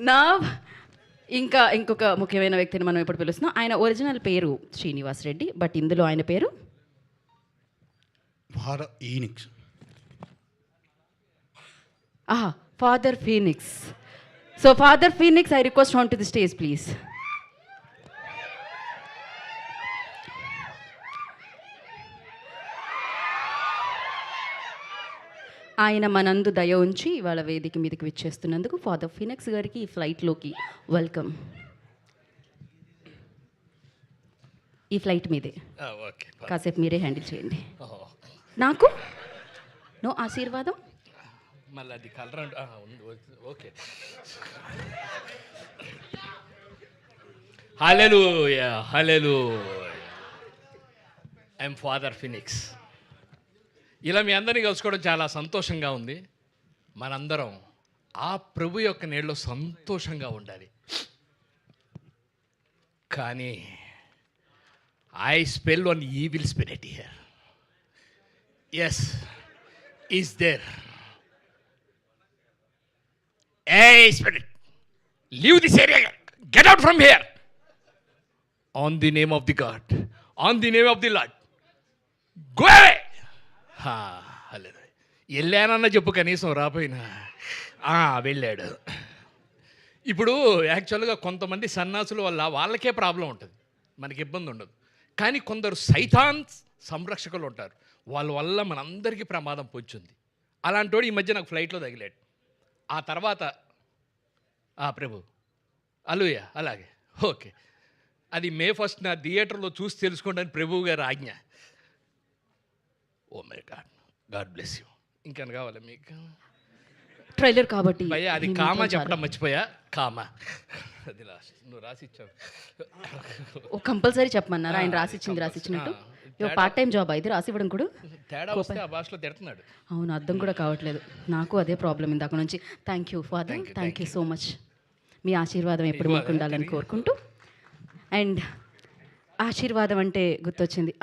నా ఇంకొక ముఖ్యమైన వ్యక్తిని మనం ఇప్పుడు పిలుస్తున్నాం. ఆయన ఒరిజినల్ పేరు శ్రీనివాస్ రెడ్డి, బట్ ఇందులో ఆయన పేరు father Phoenix. So father Phoenix, I request on to the stage please. ఆయన మనందు దయ ఉంచి ఇవాళ వేదిక మీదకి విచ్చేస్తున్నందుకు ఫాదర్ ఫీనిక్స్ గారికి ఈ ఫ్లైట్లోకి వెల్కమ్. ఈ ఫ్లైట్ మీదే కాసేపు మీరే హ్యాండిల్ చేయండి. నాకు నో ఆశీర్వాదం. మళ్ళీ అది colour okay. Hallelujah hallelujah. I'm father Phoenix. ఇలా మీ అందరినీ కలుసుకోవడం చాలా సంతోషంగా ఉంది. మనందరం ఆ ప్రభు యొక్క నీళ్ళలో సంతోషంగా ఉండాలి. కానీ I spell one evil spirit here. Yes, is there. Hey spirit, leave this area, get out from here. On the name of the God, on the name of the Lord, go away. హల్లెలూయా. వెళ్ళానన్న చెప్పు, కనీసం రాపోయినా వెళ్ళాడు. ఇప్పుడు యాక్చువల్గా కొంతమంది సన్నాసుల వల్ల వాళ్ళకే problem ఉంటుంది, మనకి ఇబ్బంది ఉండదు. కానీ కొందరు సైతాన్ సంరక్షకులు ఉంటారు, వాళ్ళ వల్ల మనందరికీ ప్రమాదం పొంచుంది. అలాంటి వాడు ఈ మధ్య నాకు ఫ్లైట్లో తగిలాడు. ఆ తర్వాత ప్రభు హల్లెలూయా. అలాగే ఓకే, అది మే 1 నా థియేటర్లో చూసి తెలుసుకోండి అని ప్రభువు గారు ఆజ్ఞ. Oh my god, god bless you. ఇంకేం కావాలి మీకు? ట్రైలర్ కాబట్టి భయ్యా అది కామా చెప్పడం మర్చిపోయా. కామా అది లాస్ట్ నువ్వు రాసిచ్చావు. ఓ కంపల్సరీ చెప్పమన్నారు ఆయన. రాసిచ్చినట్టు పార్ట్ టైం జాబ్ అయితే రాసివ్వడం కూడా తేడా వస్తే ఆ భాషలో తిడుతున్నాడు. అవును, అర్థం కూడా కావట్లేదు. నాకు అదే ప్రాబ్లం ఇందాక నుంచి. Thank you father, thank you so much. మీ ఆశీర్వాదం ఎప్పుడు మాకు ఉండాలని కోరుకుంటూ. అండ్ ఆశీర్వాదం అంటే గుర్తొచ్చింది.